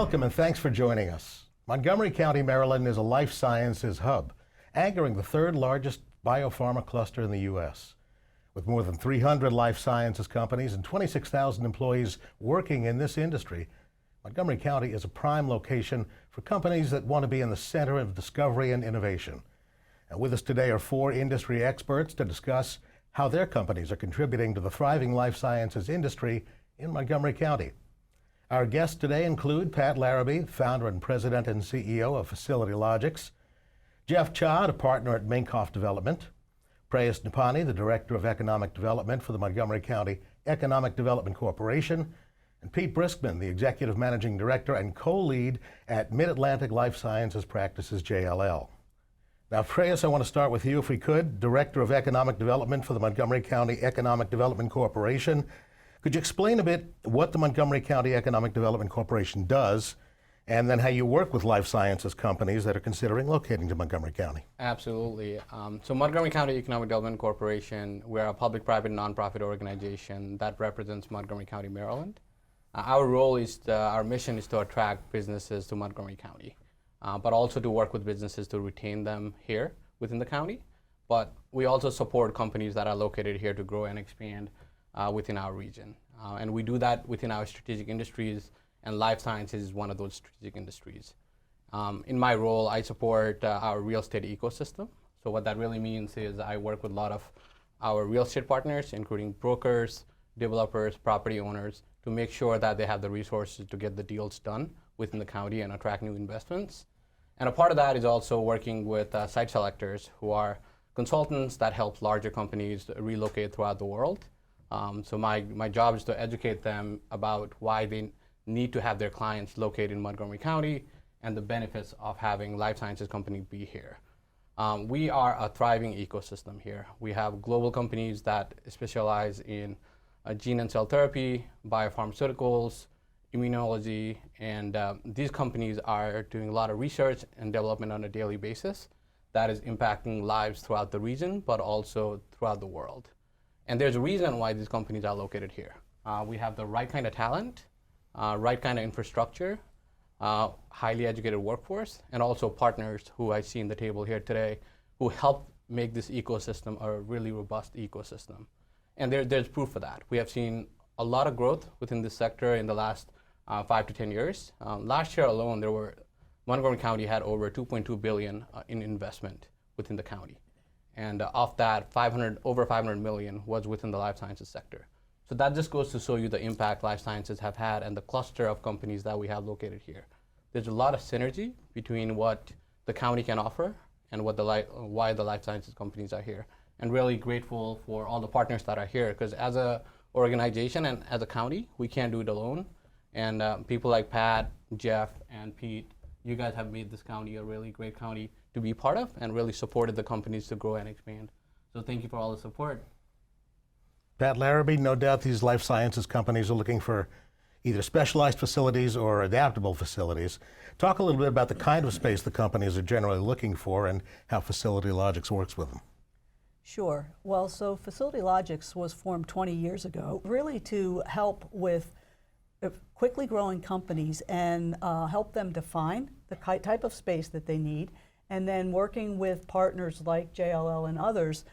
Welcome and thanks for joining us. Montgomery County, Maryland is a life sciences hub, anchoring the third largest bio-pharma cluster in the U.S. With more than 300 life sciences companies and 26,000 employees working in this industry, Montgomery County is a prime location for companies that want to be in the center of discovery and innovation. And with us today are four industry experts to discuss how their companies are contributing to the thriving life sciences industry in Montgomery County. Our guests today include Pat Larrabee, founder and president and CEO of Facility Logics, Jeff Chod, a partner at Minkoff Development, Prayas Nipani, the director of economic development for the Montgomery County Economic Development Corporation, and Pete Briskman, the executive managing director and co-lead at Mid-Atlantic Life Sciences Practices, JLL. Now, Prayas, I want to start with you, if we could, director of economic development for the Montgomery County Economic Development Corporation. Could you explain a bit what the Montgomery County Economic Development Corporation does, and then how you work with life sciences companies that are considering locating to Montgomery County? Absolutely. So Montgomery County Economic Development Corporation, we're a public-private nonprofit organization that represents Montgomery County, Maryland. Our role is, our mission is to attract businesses to Montgomery County, but also to work with businesses to retain them here within the county. But we also support companies that are located here to grow and expand within our region. And we do that within our strategic industries, and life sciences is one of those strategic industries. In my role, I support our real estate ecosystem. So what that really means is I work with a lot of our real estate partners, including brokers, developers, property owners, to make sure that they have the resources to get the deals done within the county and attract new investments. And a part of that is also working with site selectors, who are consultants that help larger companies relocate throughout the world. So my job is to educate them about why they need to have their clients located in Montgomery County and the benefits of having life sciences company be here. We are a thriving ecosystem here. We have global companies that specialize in gene and cell therapy, biopharmaceuticals, immunology, and these companies are doing a lot of research and development on a daily basis that is impacting lives throughout the region, but also throughout the world. And there's a reason why these companies are located here. We have the right kind of talent, right kind of infrastructure, highly educated workforce, and also partners who I see in the table here today who help make this ecosystem a really robust ecosystem. And there's proof of that. We have seen a lot of growth within this sector in the last 5 to 10 years. Last year alone, Montgomery County had over $2.2 billion in investment within the county. And of that, over 500 million was within the life sciences sector. So that just goes to show you the impact life sciences have had and the cluster of companies that we have located here. There's a lot of synergy between what the county can offer and why the life sciences companies are here. And really grateful for all the partners that are here, because as an organization and as a county, we can't do it alone. And people like Pat, Jeff, and Pete, you guys have made this county a really great county to be part of and really supported the companies to grow and expand. So thank you for all the support. Pat Larrabee, no doubt these life sciences companies are looking for either specialized facilities or adaptable facilities. Talk a little bit about the kind of space the companies are generally looking for and how Facility Logics works with them. Sure. Well, so Facility Logics was formed 20 years ago, really to help with quickly growing companies and help them define the type of space that they need, and then working with partners like JLL and others,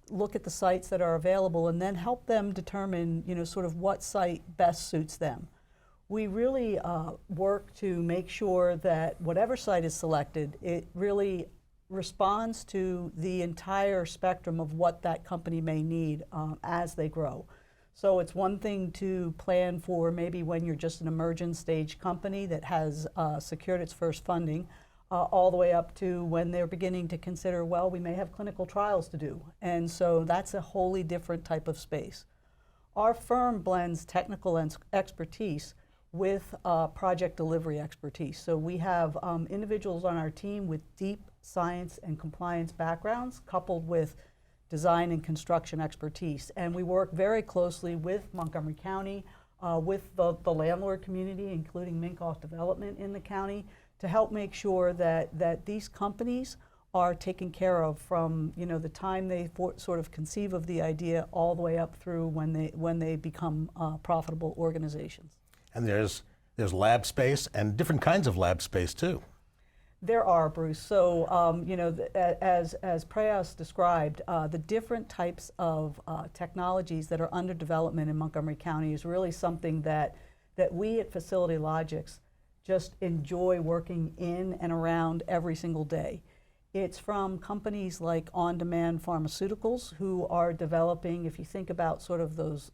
look at the sites that are available and then help them determine, sort of what site best suits them. We really work to make sure that whatever site is selected, it really responds to the entire spectrum of what that company may need as they grow. So it's one thing to plan for maybe when you're just an emergent stage company that has secured its first funding, all the way up to when they're beginning to consider, well, we may have clinical trials to do. And so that's a wholly different type of space. Our firm blends technical expertise with project delivery expertise. So we have individuals on our team with deep science and compliance backgrounds coupled with design and construction expertise. And we work very closely with Montgomery County, with the landlord community, including Minkoff Development in the county, to help make sure that these companies are taken care of from the time they sort of conceive of the idea all the way up through when they become profitable organizations. And there's There's lab space and different kinds of lab space too. There are, Bruce. So, you know, as Prayas described, the different types of technologies that are under development in Montgomery County is really something that we at Facility Logics just enjoy working in and around every single day. It's from companies like On Demand Pharmaceuticals, who are developing, if you think about sort of those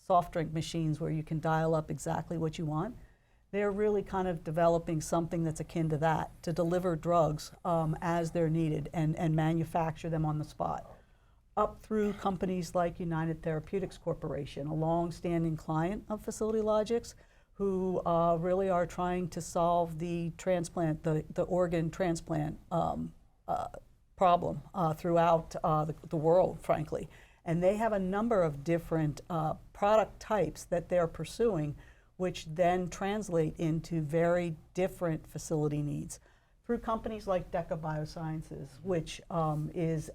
soft drink machines where you can dial up exactly what you want, they're really kind of developing something that's akin to that, to deliver drugs as they're needed and manufacture them on the spot. Up through companies like United Therapeutics Corporation, a long-standing client of Facility Logics, who really are trying to solve the transplant, the organ transplant problem throughout the world, frankly. And they have a number of different product types that they're pursuing, which then translate into very different facility needs. Through companies like DECA Biosciences, which is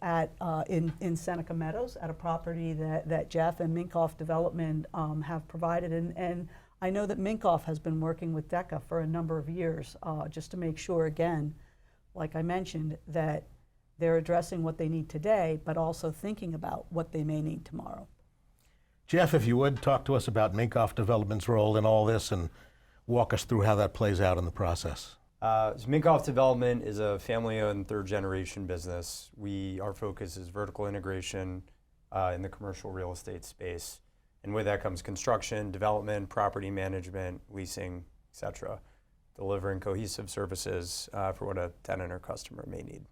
in Seneca Meadows at a property that Jeff and Minkoff Development have provided. And I know that Minkoff has been working with DECA for a number of years just to make sure, again, like I mentioned, that they're addressing what they need today, but also thinking about what they may need tomorrow. Jeff, if you would, talk to us about Minkoff Development's role in all this and walk us through how that plays out in the process. So Minkoff Development is a family-owned third-generation business. Our focus is vertical integration in the commercial real estate space. And with that comes construction, development, property management, leasing, et cetera, delivering cohesive services for what a tenant or customer may need.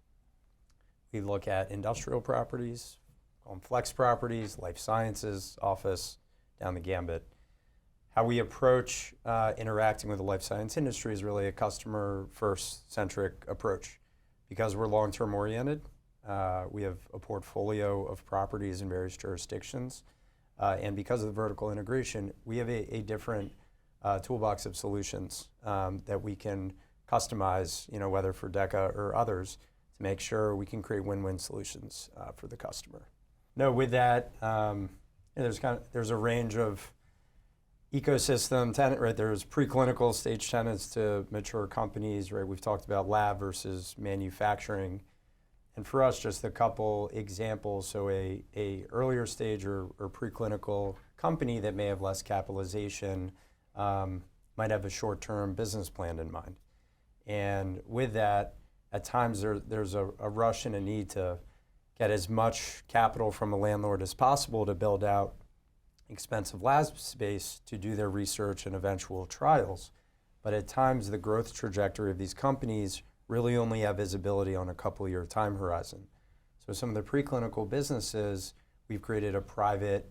We look at industrial properties, call them flex properties, life sciences, office, down the gambit. How we approach interacting with the life science industry is really a customer-first centric approach. Because we're long-term oriented, we have a portfolio of properties in various jurisdictions. And because of the vertical integration, we have a different toolbox of solutions that we can customize, you know, whether for DECA or others, to make sure we can create win-win solutions for the customer. No, with that, there's a range of ecosystem tenant, right? There's preclinical stage tenants to mature companies, right? We've talked about lab versus manufacturing. And for us, just a couple examples. So a earlier stage or preclinical company that may have less capitalization might have a short-term business plan in mind. And with that, at times there's a rush and a need to get as much capital from a landlord as possible to build out expensive lab space to do their research and eventual trials. But at times the growth trajectory of these companies really only have visibility on a couple-year time horizon. So some of the preclinical businesses, we've created a private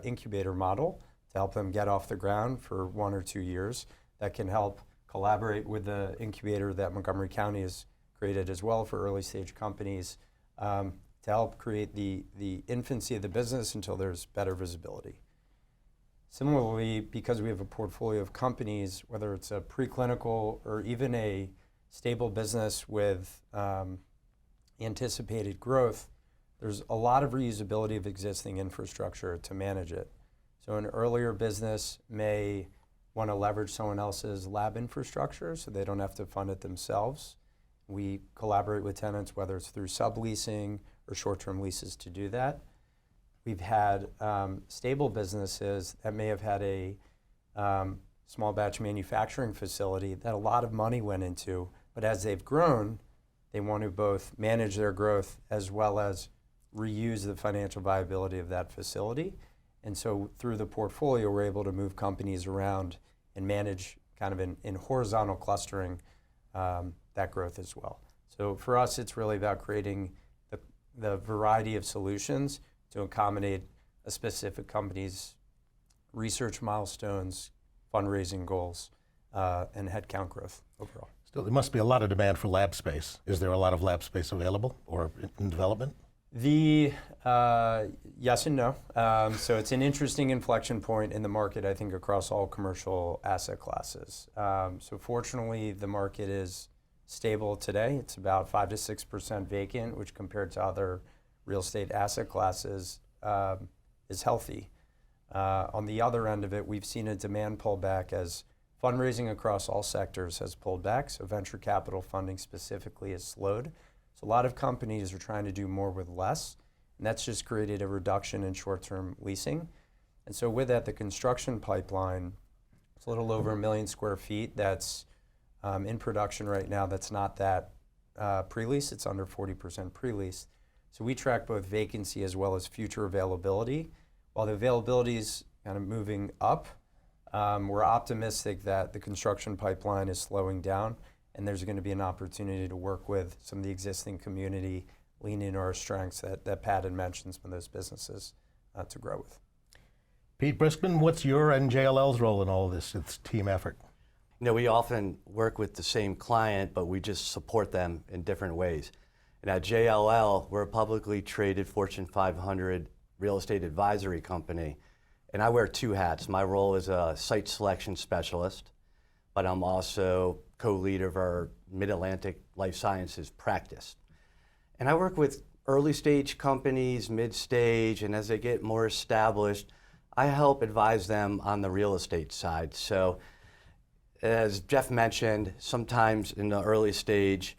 incubator model to help them get off the ground for 1 or 2 years that can help collaborate with the incubator that Montgomery County has created as well for early stage companies to help create the infancy of the business until there's better visibility. Similarly, because we have a portfolio of companies, whether it's a preclinical or even a stable business with anticipated growth, there's a lot of reusability of existing infrastructure to manage it. So an earlier business may want to leverage someone else's lab infrastructure so they don't have to fund it themselves. We collaborate with tenants, whether it's through subleasing or short-term leases, to do that. We've had stable businesses that may have had a small batch manufacturing facility that a lot of money went into, but as they've grown, they want to both manage their growth as well as reuse the financial viability of that facility. And so through the portfolio, we're able to move companies around and manage kind of in horizontal clustering that growth as well. So for us, it's really about creating the variety of solutions to accommodate a specific company's research milestones, fundraising goals, and headcount growth overall. Still, there must be a lot of demand for lab space. Is there a lot of lab space available or in development? Yes and no. So it's an interesting inflection point in the market, I think, across all commercial asset classes. So fortunately, the market is stable today. It's about 5 to 6% vacant, which compared to other real estate asset classes is healthy. On the other end of it, we've seen a demand pullback as Fundraising across all sectors has pulled back, so venture capital funding specifically has slowed. So a lot of companies are trying to do more with less, and that's just created a reduction in short-term leasing. And so with that, the construction pipeline, it's a little over 1 million square feet that's in production right now. That's not that pre-leased, it's under 40% pre-leased. So we track both vacancy as well as future availability. While the availability is kind of moving up, we're optimistic that the construction pipeline is slowing down, and there's going to be an opportunity to work with some of the existing community, lean into our strengths that Pat had mentioned, some of those businesses to grow with. Pete Briskman, what's your and JLL's role in all of this? It's a team effort. You know, we often work with the same client, but we just support them in different ways. And at JLL, we're a publicly traded Fortune 500 real estate advisory company. And I wear 2 hats. My role is a site selection specialist, but I'm also co-leader of our Mid-Atlantic Life Sciences practice. And I work with early stage companies, mid-stage, and as they get more established, I help advise them on the real estate side. So as Jeff mentioned, sometimes in the early stage,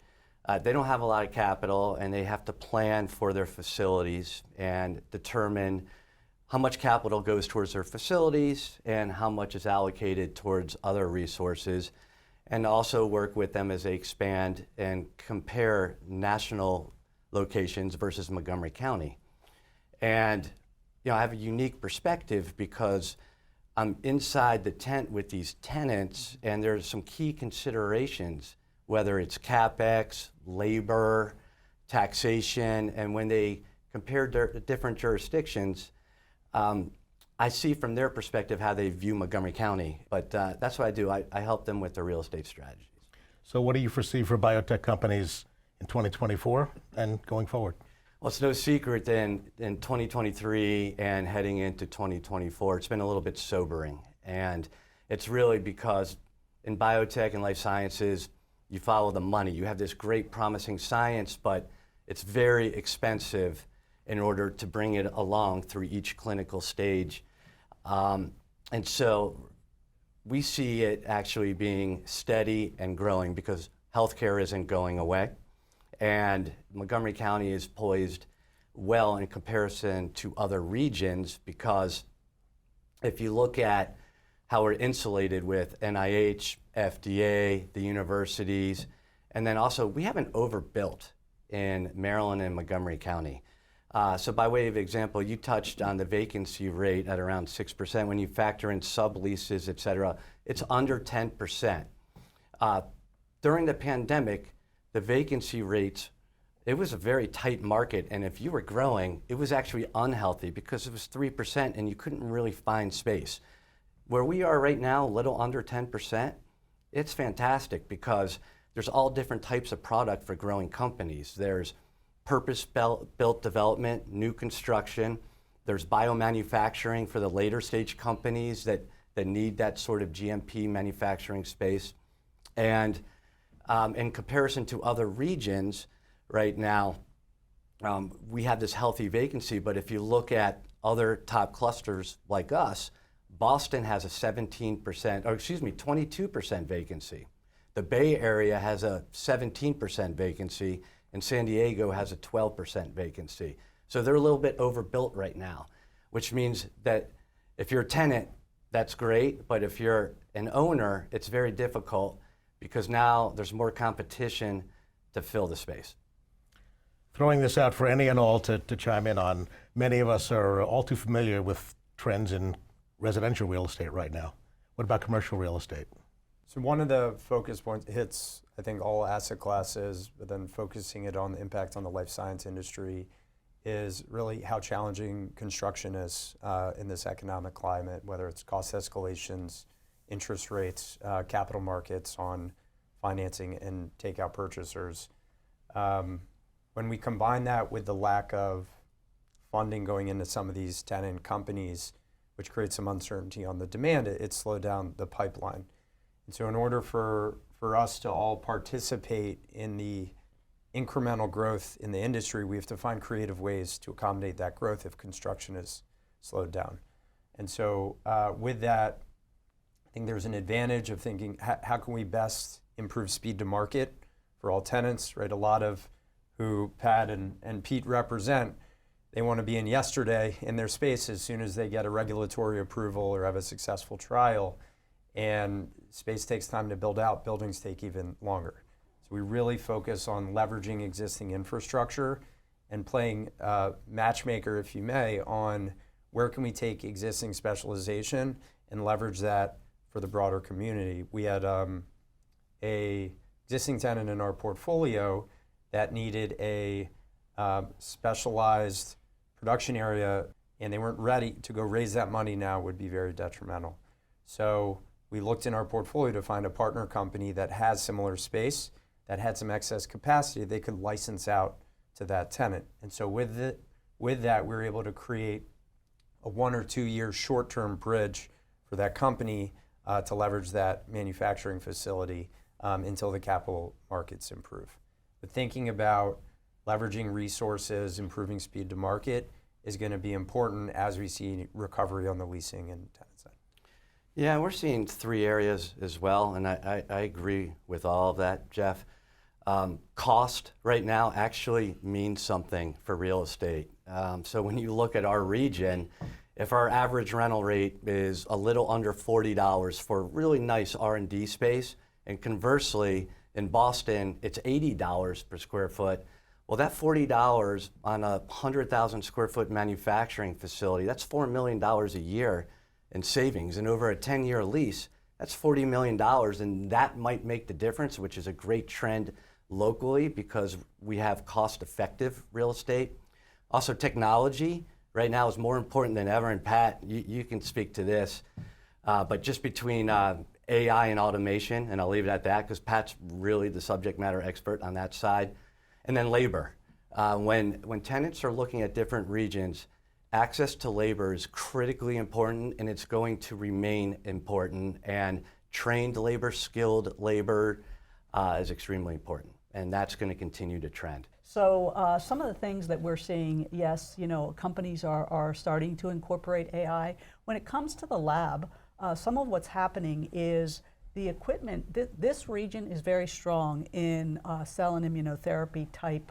they don't have a lot of capital and they have to plan for their facilities and determine how much capital goes towards their facilities and how much is allocated towards other resources, and also work with them as they expand and compare national locations versus Montgomery County. And you know, I have a unique perspective because I'm inside the tent with these tenants, and there's some key considerations, whether it's CapEx, labor, taxation, and when they compare different jurisdictions, I see from their perspective how they view Montgomery County. But that's what I do. I help them with their real estate strategies. So what do you foresee for biotech companies in 2024 and going forward? Well, it's no secret that in 2023 and heading into 2024, it's been a little bit sobering. And it's really because in biotech and life sciences, you follow the money. You have this great promising science, but it's very expensive in order to bring it along through each clinical stage. And so we see it actually being steady and growing because healthcare isn't going away. And Montgomery County is poised well in comparison to other regions because if you look at how we're insulated with NIH, FDA, the universities, and then also we haven't overbuilt in Maryland and Montgomery County. So by way of example, you touched on the vacancy rate at around 6%. When you factor in subleases, et cetera, it's under 10%. During the pandemic, the vacancy rates, it was a very tight market, and if you were growing, it was actually unhealthy because it was 3% and you couldn't really find space. Where we are right now, a little under 10%, it's fantastic because there's all different types of product for growing companies. There's purpose-built development, new construction. There's biomanufacturing for the later stage companies that need that sort of GMP manufacturing space. And in comparison to other regions right now, we have this healthy vacancy, but if you look at other top clusters like us, Boston has a 22% vacancy. The Bay Area has a 17% vacancy, and San Diego has a 12% vacancy. So they're a little bit overbuilt right now, which means that if you're a tenant, that's great, but if you're an owner, it's very difficult because now there's more competition to fill the space. Throwing this out for any and all to chime in on, many of us are all too familiar with trends in residential real estate right now. What about commercial real estate? So one of the focus points hits, I think, all asset classes, but then focusing it on the impact on the life science industry is really how challenging construction is in this economic climate, whether it's cost escalations, interest rates, capital markets on financing and takeout purchasers. When we combine that with the lack of funding going into some of these tenant companies, which creates some uncertainty on the demand, it slowed down the pipeline. And so in order for us to all participate in the incremental growth in the industry, we have to find creative ways to accommodate that growth if construction is slowed down. And so with that, I think there's an advantage of thinking, how can we best improve speed to market for all tenants, right? A lot of who Pat and Pete represent, they want to be in yesterday in their space as soon as they get a regulatory approval or have a successful trial. And space takes time to build out, buildings take even longer. So we really focus on leveraging existing infrastructure and playing matchmaker, if you may, on where can we take existing specialization and leverage that for the broader community. We had a existing tenant in our portfolio that needed a specialized production area, and they weren't ready to go raise that money now would be very detrimental. So we looked in our portfolio to find a partner company that has similar space, that had some excess capacity they could license out to that tenant. And so with that, we were able to create a 1 or 2 year short-term bridge for that company to leverage that manufacturing facility until the capital markets improve. But thinking about leveraging resources, improving speed to market is going to be important as we see recovery on the leasing and tenant side. Yeah, we're seeing 3 areas as well, and I agree with all of that, Jeff. Cost right now actually means something for real estate. So when you look at our region, if our average rental rate is a little under $40 for really nice R&D space, and conversely, in Boston, it's $80 per square foot, well, that $40 on a 100,000 square foot manufacturing facility, that's $4 million a year in savings. And over a 10-year lease, that's $40 million, and that might make the difference, which is a great trend locally because we have cost-effective real estate. Also, technology right now is more important than ever, and Pat, you can speak to this, but just between AI and automation, and I'll leave it at that because Pat's really the subject matter expert on that side, and then labor. When tenants are looking at different regions, access to labor is critically important, and it's going to remain important, and trained labor, skilled labor is extremely important, and that's going to continue to trend. So some of the things that we're seeing, yes, companies are starting to incorporate AI. When it comes to the lab, some of what's happening is the equipment, this region is very strong in cell and immunotherapy type,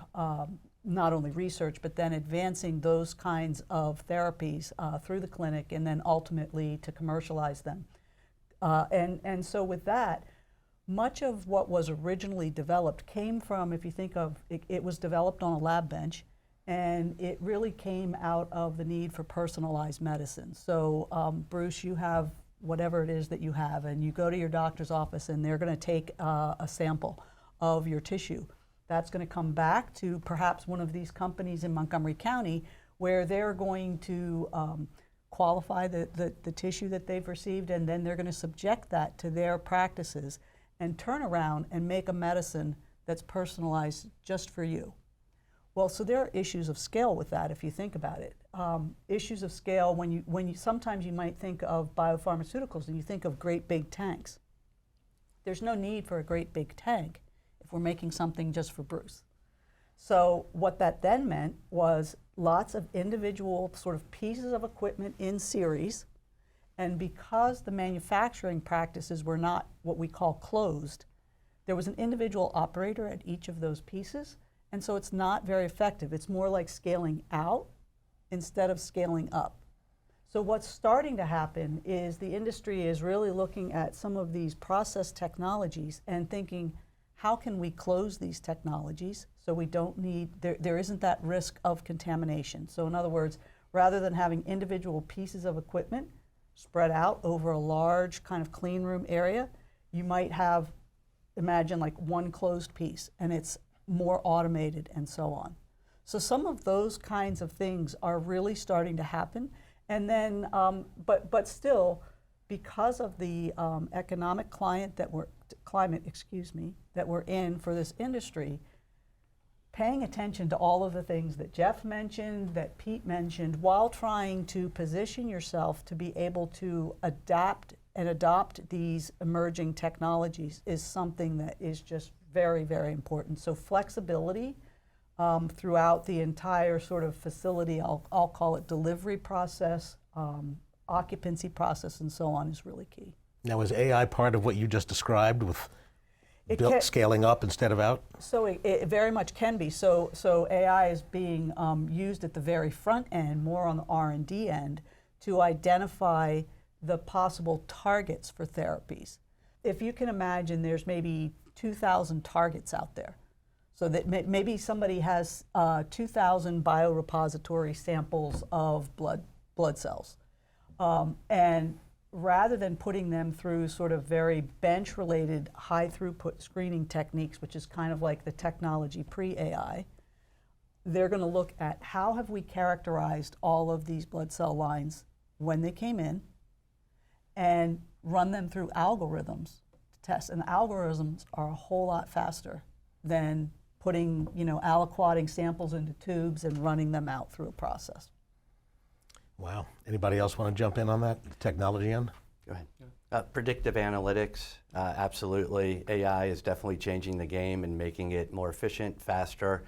not only research, but then advancing those kinds of therapies through the clinic and then ultimately to commercialize them. And so with that, much of what was originally developed came from, if you think of it was developed on a lab bench, and it really came out of the need for personalized medicine. So Bruce, you have whatever it is that you have, and you go to your doctor's office and they're going to take a sample of your tissue. That's going to come back to perhaps one of these companies in Montgomery County where they're going to qualify the tissue that they've received, and then they're going to subject that to their practices and turn around and make a medicine that's personalized just for you. Well, so there are issues of scale with that if you think about it. Issues of scale when you sometimes you might think of biopharmaceuticals and you think of great big tanks. There's no need for a great big tank if we're making something just for Bruce. So what that then meant was lots of individual sort of pieces of equipment in series. And because the manufacturing practices were not what we call closed, there was an individual operator at each of those pieces, and so it's not very effective. It's more like scaling out instead of scaling up. So what's starting to happen is the industry is really looking at some of these process technologies and thinking, how can we close these technologies so we don't need, there isn't that risk of contamination. So in other words, rather than having individual pieces of equipment spread out over a large kind of clean room area, you might have, imagine like one closed piece, and it's more automated and so on. So some of those kinds of things are really starting to happen. And then, but still, because of the economic climate that we're in for this industry, paying attention to all of the things that Jeff mentioned, that Pete mentioned, while trying to position yourself to be able to adapt and adopt these emerging technologies is something that is just very, very important. So flexibility throughout the entire sort of facility, I'll call it delivery process, occupancy process, and so on is really key. Now, is AI part of what you just described with It can- scaling up instead of out? So it very much can be. So AI is being used at the very front end, more on the R&D end, to identify the possible targets for therapies. If you can imagine, there's maybe 2,000 targets out there. So that maybe somebody has 2,000 biorepository samples of blood cells. And rather than putting them through sort of very bench-related high throughput screening techniques, which is kind of like the technology pre-AI, they're going to look at how have we characterized all of these blood cell lines when they came in and run them through algorithms to test. And the algorithms are a whole lot faster than putting, aliquoting samples into tubes and running them out through a process. Wow. Anybody else want to jump in on that technology end? Go ahead. Predictive analytics, absolutely. AI is definitely changing the game and making it more efficient, faster.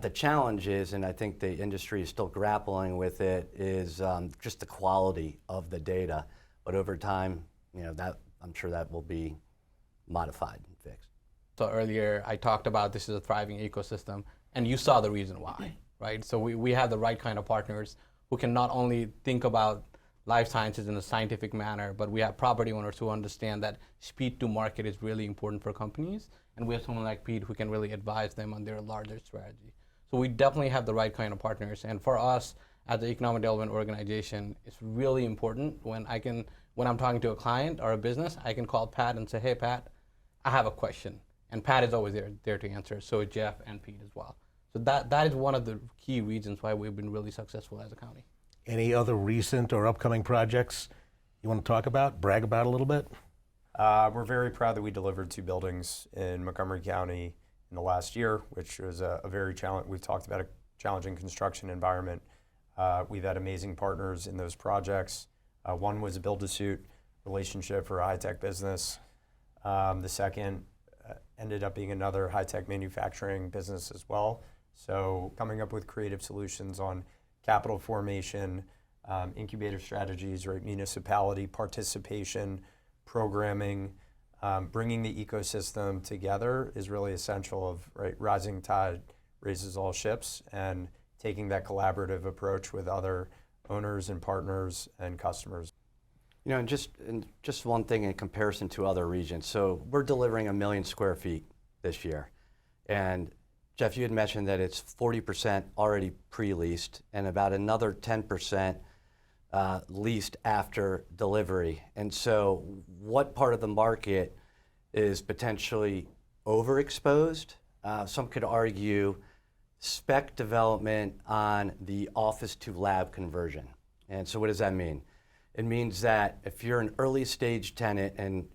The challenge is, and I think the industry is still grappling with it, is just the quality of the data. But over time, that I'm sure that will be modified and fixed. So earlier I talked about this is a thriving ecosystem, and you saw the reason why, right? So we have the right kind of partners who can not only think about life sciences in a scientific manner, but we have property owners who understand that speed to market is really important for companies, and we have someone like Pete who can really advise them on their larger strategy. So we definitely have the right kind of partners, and for us as the economic development organization, it's really important when I'm talking to a client or a business, I can call Pat and say, hey Pat, I have a question. And Pat is always there to answer, so is Jeff and Pete as well. So that is one of the key reasons why we've been really successful as a county. Any other recent or upcoming projects you want to talk about, brag about a little bit? We're very proud that we delivered 2 buildings in Montgomery County in the last year, which was a very challenging, we've talked about a challenging construction environment. We've had amazing partners in those projects. One was a build-to-suit relationship for a high-tech business. The second ended up being another high-tech manufacturing business as well. So coming up with creative solutions on capital formation, incubator strategies, right, municipality participation, programming, bringing the ecosystem together is really essential of, right, rising tide raises all ships, and taking that collaborative approach with other owners and partners and customers. And just one thing in comparison to other regions. So we're delivering 1 million square feet this year. And Jeff, you had mentioned that it's 40% already pre-leased and about another 10% leased after delivery. And so what part of the market is potentially overexposed? Some could argue spec development on the office to lab conversion. And so what does that mean? It means that if you're an early stage tenant and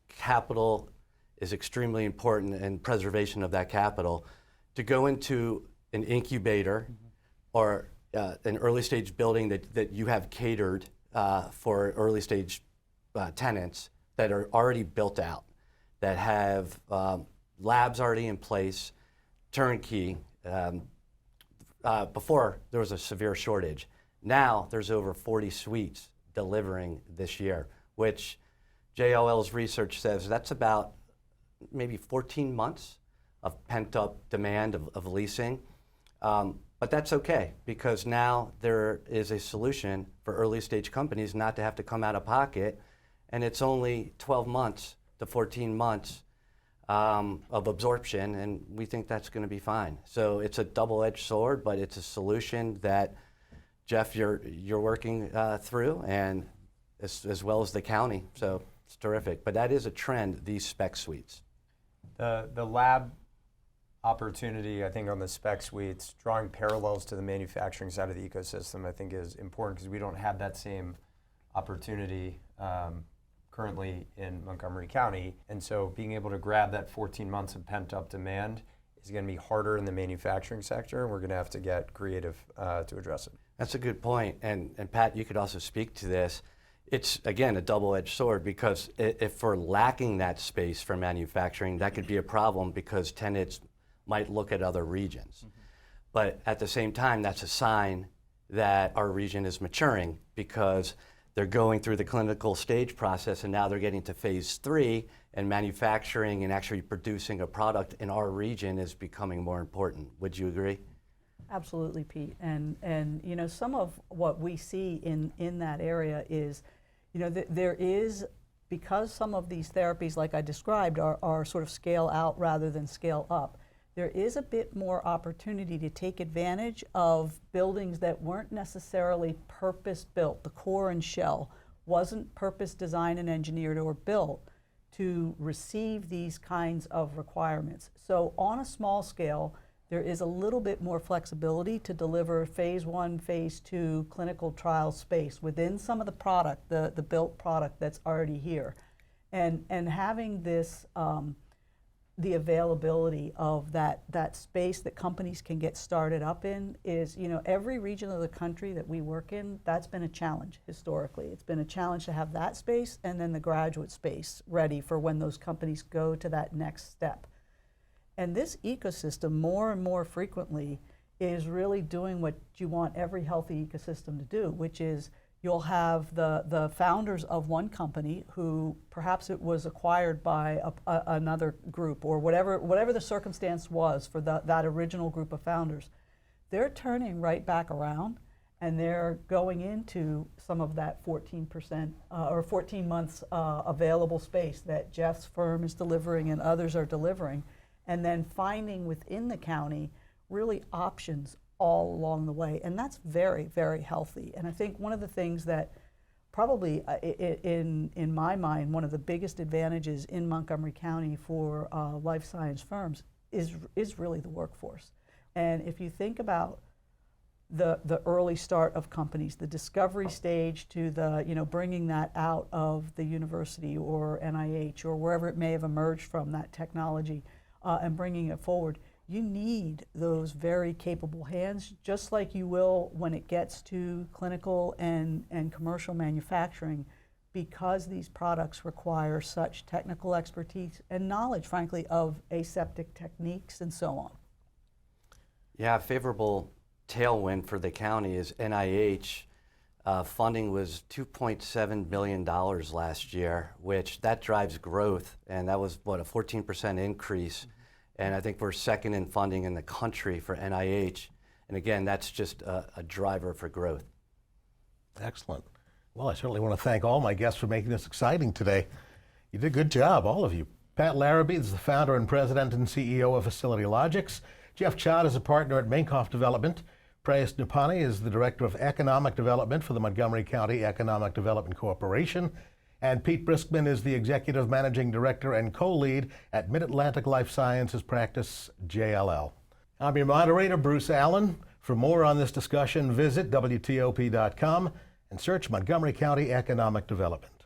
capital is extremely important and preservation of that capital, to go into an incubator or an early stage building that you have catered for early stage tenants that are already built out, that have labs already in place, turnkey. Before there was a severe shortage. Now there's over 40 suites delivering this year, which JLL's research says that's about maybe 14 months of pent-up demand of leasing. But that's okay, because now there is a solution for early stage companies not to have to come out of pocket, and it's only 12 months to 14 months of absorption, and we think that's going to be fine. So it's a double-edged sword, but it's a solution that, Jeff, you're working through, and as well as the county. So it's terrific. But that is a trend, these spec suites. The lab opportunity, I think, on the spec suites, drawing parallels to the manufacturing side of the ecosystem, I think is important, because we don't have that same opportunity currently in Montgomery County. And so being able to grab that 14 months of pent-up demand is going to be harder in the manufacturing sector, and we're going to have to get creative to address it. That's a good point. And Pat, you could also speak to this. It's, again, a double-edged sword, because if we're lacking that space for manufacturing, that could be a problem, because tenants might look at other regions. But at the same time, that's a sign that our region is maturing, because they're going through the clinical stage process, and now they're getting to phase 3, and manufacturing and actually producing a product in our region is becoming more important. Would you agree? Absolutely, Pete. And you know, some of what we see in that area is, you know, there is, because some of these therapies, like I described, are sort of scale out rather than scale up, there is a bit more opportunity to take advantage of buildings that weren't necessarily purpose-built. The core and shell wasn't purpose designed and engineered or built to receive these kinds of requirements. So on a small scale, there is a little bit more flexibility to deliver phase 1, phase 2 clinical trial space within some of the product, the built product that's already here. And having this, the availability of that space that companies can get started up in is, you know, every region of the country that we work in, that's been a challenge historically. It's been a challenge to have that space and then the graduate space ready for when those companies go to that next step. And this ecosystem, more and more frequently, is really doing what you want every healthy ecosystem to do, which is you'll have the founders of one company who perhaps it was acquired by another group, or whatever the circumstance was for that original group of founders. They're turning right back around, and they're going into some of that 14% or 14 months available space that Jeff's firm is delivering and others are delivering, and then finding within the county really options all along the way. And that's very, very healthy. And I think one of the things that probably, in my mind, one of the biggest advantages in Montgomery County for life science firms is really the workforce. And if you think about the early start of companies, the discovery stage to the, you know, bringing that out of the university or NIH or wherever it may have emerged from, that technology, and bringing it forward, you need those very capable hands, just like you will when it gets to clinical and commercial manufacturing, because these products require such technical expertise and knowledge, frankly, of aseptic techniques and so on. Yeah, favorable tailwind for the county is NIH. Funding was $2.7 billion last year, which that drives growth, and that was, what, a 14% increase. And I think we're second in funding in the country for NIH. And again, that's just a driver for growth. Excellent. Well, I certainly want to thank all my guests for making this exciting today. You did a good job, all of you. Pat Larrabee is the founder and president and CEO of Facility Logics. Jeff Chod is a partner at Minkoff Development. Prayas Nupani is the director of economic development for the Montgomery County Economic Development Corporation. And Pete Briskman is the executive managing director and co-lead at Mid-Atlantic Life Sciences Practice, JLL. I'm your moderator, Bruce Allen. For more on this discussion, visit WTOP.com and search Montgomery County Economic Development.